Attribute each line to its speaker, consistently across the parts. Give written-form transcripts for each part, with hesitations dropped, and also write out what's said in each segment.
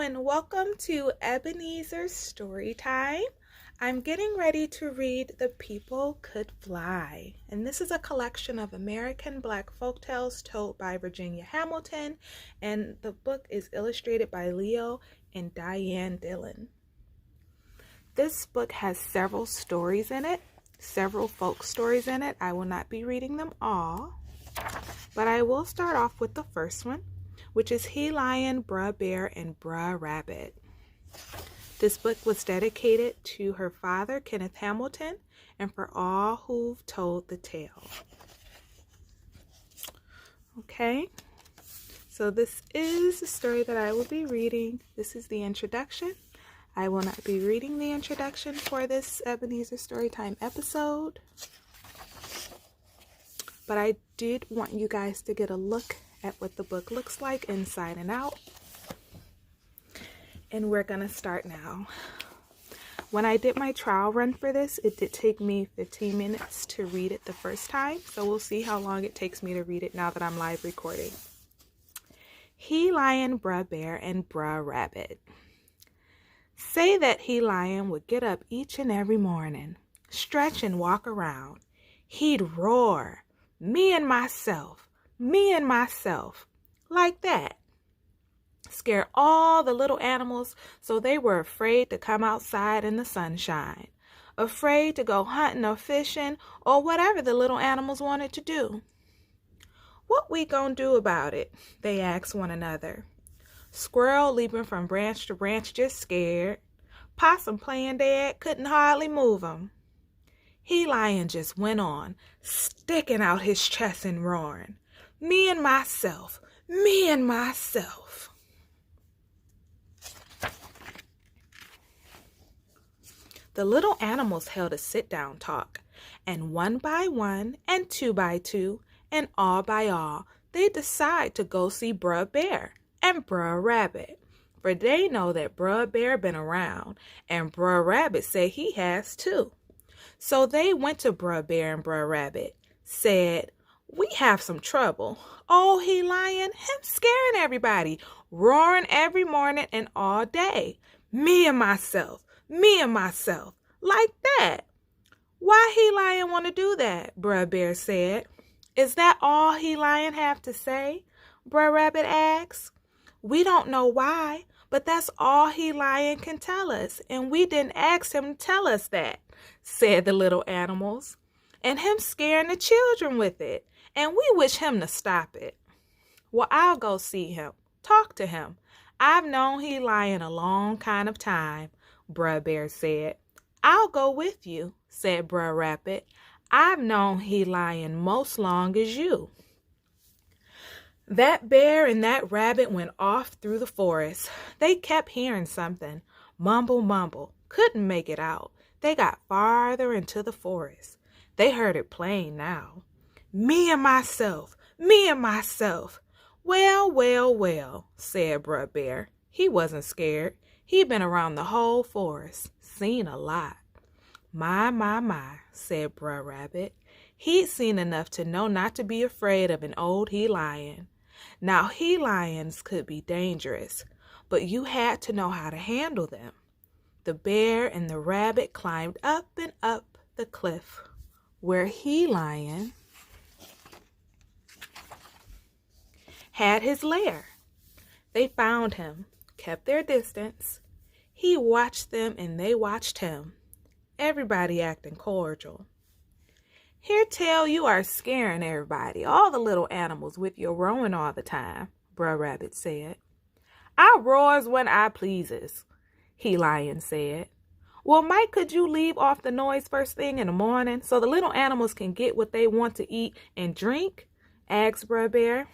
Speaker 1: and welcome to Ebenezer's Story Time. I'm getting ready to read The People Could Fly, and this is a collection of American Black folktales told by Virginia Hamilton, and the book is illustrated by Leo and Diane Dillon. This book has several stories in it, several folk stories in it. I will not be reading them all, but I will start off with the first one, which is He Lion, Bruh Bear, and Bruh Rabbit. This book was dedicated to her father, Kenneth Hamilton, and for all who've told the tale. Okay, so this is the story that I will be reading. This is the introduction. I will not be reading the introduction for this Ebenezer Storytime episode, but I did want you guys to get a look at what the book looks like inside and out. And we're gonna start now. When I did my trial run for this, it did take me 15 minutes to read it the first time, so we'll see how long it takes me to read it now that I'm live recording. He Lion, Bruh Bear, and Bruh Rabbit. Say that He Lion would get up each and every morning, stretch and walk around. He'd roar, me and myself, like that. Scare all the little animals so they were afraid to come outside in the sunshine, afraid to go hunting or fishing or whatever the little animals wanted to do. What we gonna do about it? They asked one another. Squirrel leaping from branch to branch just scared. Possum playing dead, couldn't hardly move him. He Lion just went on, sticking out his chest and roaring. Me and myself. The little animals held a sit-down talk, and one by one, and two by two, and all by all, they decide to go see Bruh Bear and Bruh Rabbit, for they know that Bruh Bear been around, and Bruh Rabbit say he has too. So they went to Bruh Bear and Bruh Rabbit, said, "We have some trouble. Oh, He Lion, him scaring everybody, roaring every morning and all day. Me and myself, like that." "Why He Lion want to do that?" Bruh Bear said. "Is that all He Lion have to say?" Bruh Rabbit asked. "We don't know why, but that's all He Lion can tell us, and we didn't ask him to tell us that," said the little animals. "And him scaring the children with it, and we wish him to stop it." "Well, I'll go see him, talk to him. I've known He Lion a long kind of time," Bruh Bear said. "I'll go with you," said Bruh Rabbit. "I've known He Lion most long as you." That bear and that rabbit went off through the forest. They kept hearing something. Mumble, mumble. Couldn't make it out. They got farther into the forest. They heard it plain now. Me and myself. Well, said Bruh Bear. He wasn't scared. He'd been around the whole forest, seen a lot. My, said Bruh Rabbit. He'd seen enough to know not to be afraid of an old He Lion. Now, He Lions could be dangerous, but you had to know how to handle them. The bear and the rabbit climbed up and up the cliff where He Lion had his lair. They found him, kept their distance. He watched them and they watched him. Everybody acting cordial. "Here tell you are scaring everybody, all the little animals with your roaring all the time," Bruh Rabbit said. "I roars when I pleases," He Lion said. "Well, Mike, could you leave off the noise first thing in the morning so the little animals can get what they want to eat and drink?" asked Bruh Bear.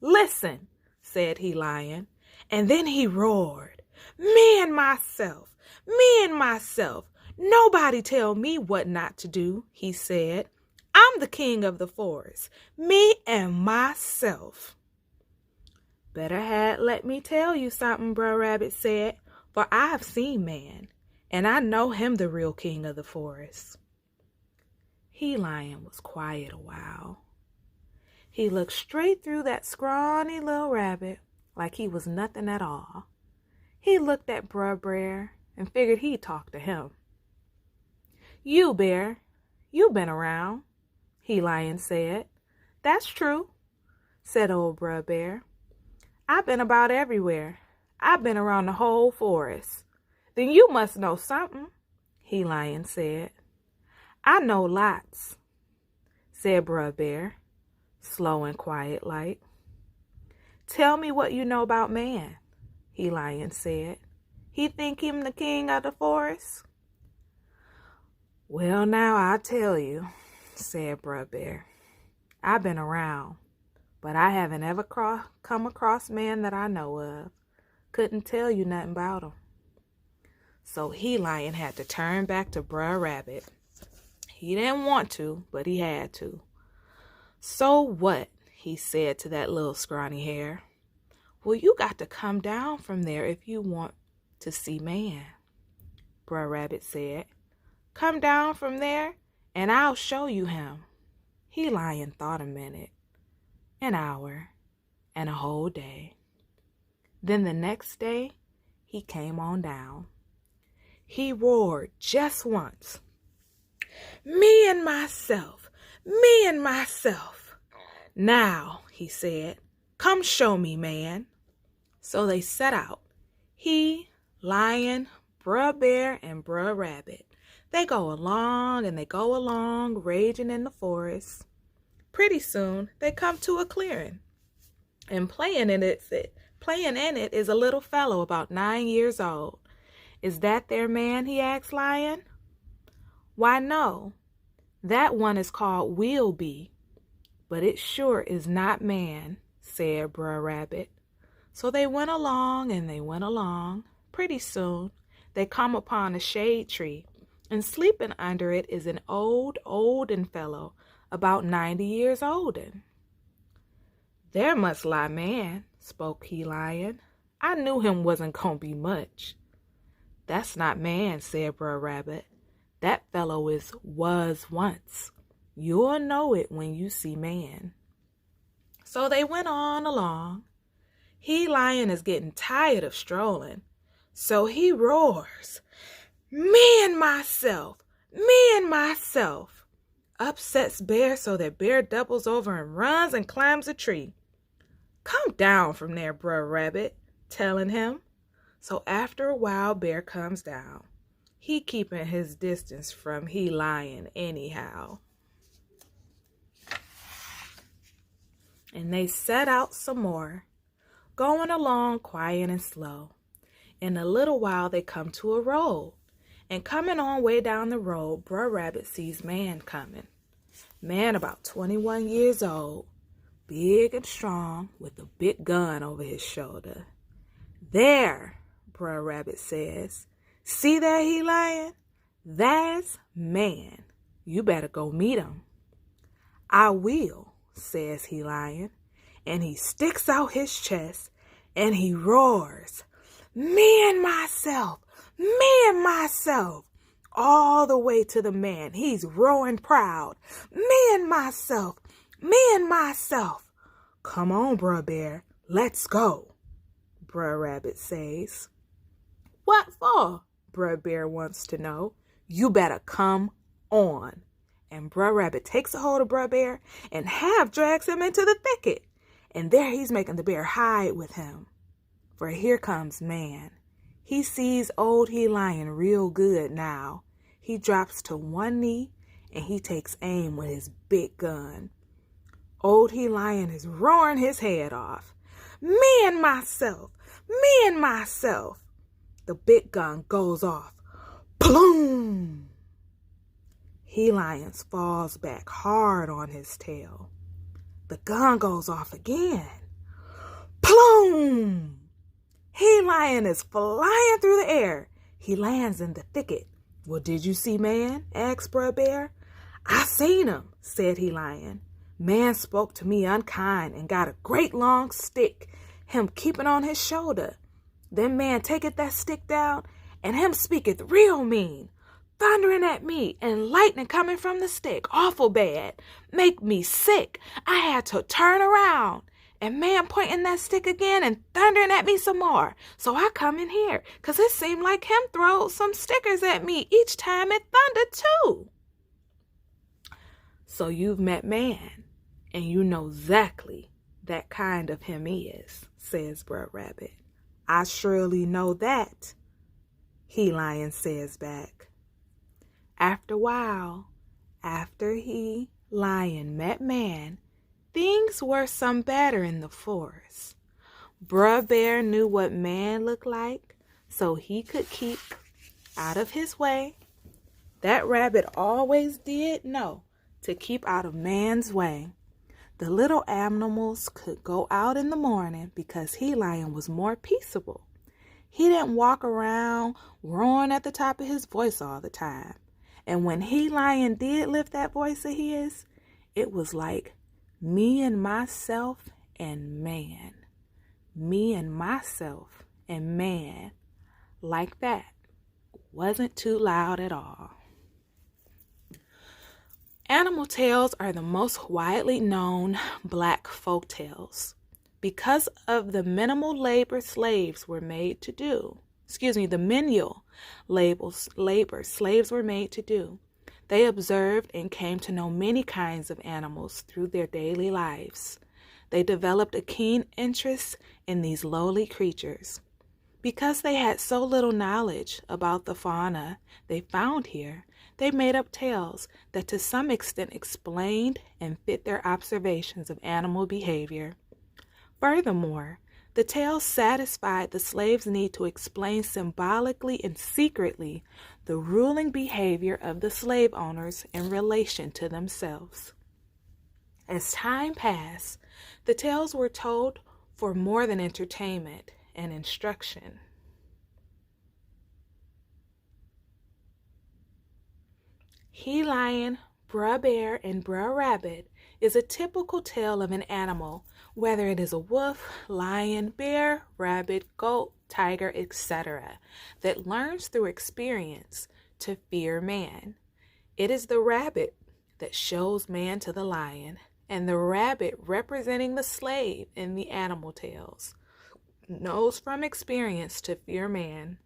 Speaker 1: "Listen," said He Lion, and then he roared. Me and myself. Nobody tell me what not to do," he said. "I'm the king of the forest. Me and myself." "Better had let me tell you something," Bruh Rabbit said, "for I have seen man, and I know him the real king of the forest." He Lion was quiet a while. He looked straight through that scrawny little rabbit like he was nothing at all. He looked at Bruh Bear and figured he'd talk to him. "You, Bear, you been around," He Lion said. "That's true," said old Bruh Bear. "I've been about everywhere. I've been around the whole forest." "Then you must know something," He Lion said. "I know lots," said Bruh Bear, slow and quiet like. "Tell me what you know about man," He Lion said. "He think him the king of the forest?" "Well, now I'll tell you," said Bruh Bear. "I've been around, but I haven't ever come across man that I know of. Couldn't tell you nothing about him." So He Lion had to turn back to Bruh Rabbit. He didn't want to, but he had to. "So what?" he said to that little scrawny hare. "Well, you got to come down from there if you want to see man," Bruh Rabbit said. "Come down from there, and I'll show you him." He Lion thought a minute, an hour, and a whole day. Then the next day, he came on down. He roared just once. "Me and myself, me and myself. Now," he said, "come show me, man." So they set out. He, Lion, Bruh Bear, and Bruh Rabbit. They go along and they go along, raging in the forest. Pretty soon, they come to a clearing. And playing in it is a little fellow about 9 years old. "Is that their man?" he asked Lion. "Why, no. That one is called Will Be, but it sure is not man," said Bruh Rabbit. So they went along and they went along. Pretty soon, they come upon a shade tree, and sleeping under it is an olden fellow, about 90 years olden. "There must lie man," spoke He Lion. "I knew him wasn't gonna be much." "That's not man," said Bruh Rabbit. "That fellow was once. You'll know it when you see man." So they went on along. He Lion is getting tired of strolling, so he roars, "Me and myself, me and myself." Upsets Bear so that Bear doubles over and runs and climbs a tree. "Come down from there, Bruh Rabbit," telling him. So after a while, Bear comes down. He keeping his distance from He Lion anyhow. And they set out some more, going along quiet and slow. In a little while, they come to a road. And coming on way down the road, Bruh Rabbit sees man coming. Man about 21 years old, big and strong, with a big gun over his shoulder. "There," Bruh Rabbit says. "See there, He Lion? That's man. You better go meet him." "I will," says He Lion, and he sticks out his chest and he roars, "Me and myself, me and myself," all the way to the man. He's roaring proud, "Me and myself, me and myself." "Come on, Bruh Bear, let's go," Bruh Rabbit says. "What for?" Bruh Bear wants to know. "You better come on." And Bruh Rabbit takes a hold of Bruh Bear and half drags him into the thicket. And there he's making the bear hide with him. For here comes man. He sees old He Lion real good now. He drops to one knee and he takes aim with his big gun. Old He Lion is roaring his head off. "Me and myself, me and myself." The big gun goes off. Ploom! He Lion falls back hard on his tail. The gun goes off again. Ploom! He Lion is flying through the air. He lands in the thicket. "Well, did you see man?" asked Bruh Bear. "I seen him," said He Lion. "Man spoke to me unkind and got a great long stick, him keeping on his shoulder. Then man taketh that stick down, and him speaketh real mean, thundering at me and lightning coming from the stick, awful bad, make me sick. I had to turn around and man pointing that stick again and thundering at me some more. So I come in here, 'cause it seemed like him throw some stickers at me each time it thundered too. So you've met man, and you know exactly that kind of him is, says Br'er Rabbit. I surely know that, he Lion says back. After a while, after he, Lion, met man, things were some better in the forest. Br'er Bear knew what man looked like, so he could keep out of his way. That rabbit always did know to keep out of man's way. The little animals could go out in the morning because he Lion was more peaceable. He didn't walk around roaring at the top of his voice all the time. And when he Lion did lift that voice of his, it was like me and myself and man. Me and myself and man. Like that. Wasn't too loud at all. Animal tales are the most widely known black folk tales because of the minimal labor slaves were made to do. The menial labor slaves were made to do. They observed and came to know many kinds of animals through their daily lives. They developed a keen interest in these lowly creatures. Because they had so little knowledge about the fauna they found here, they made up tales that to some extent explained and fit their observations of animal behavior. Furthermore, the tales satisfied the slaves' need to explain symbolically and secretly the ruling behavior of the slave owners in relation to themselves. As time passed, the tales were told for more than entertainment and instruction. He Lion, Br'er Bear, and Br'er Rabbit is a typical tale of an animal, whether it is a wolf, lion, bear, rabbit, goat, tiger, etc., that learns through experience to fear man. It is the rabbit that shows man to the lion, and the rabbit representing the slave in the animal tales knows from experience to fear man.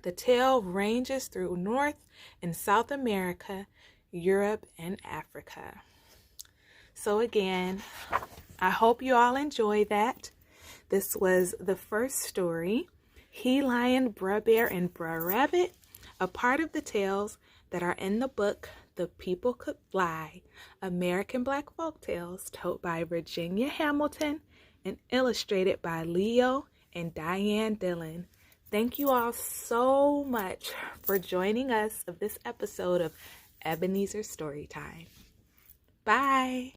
Speaker 1: The tale ranges through North and South America, Europe, and Africa. So again, I hope you all enjoyed that. This was the first story, He Lion, Br'er Bear, and Br'er Rabbit, a part of the tales that are in the book The People Could Fly, American Black Folk Tales, told by Virginia Hamilton and illustrated by Leo and Diane Dillon. Thank you all so much for joining us of this episode of Ebenezer Storytime. Bye.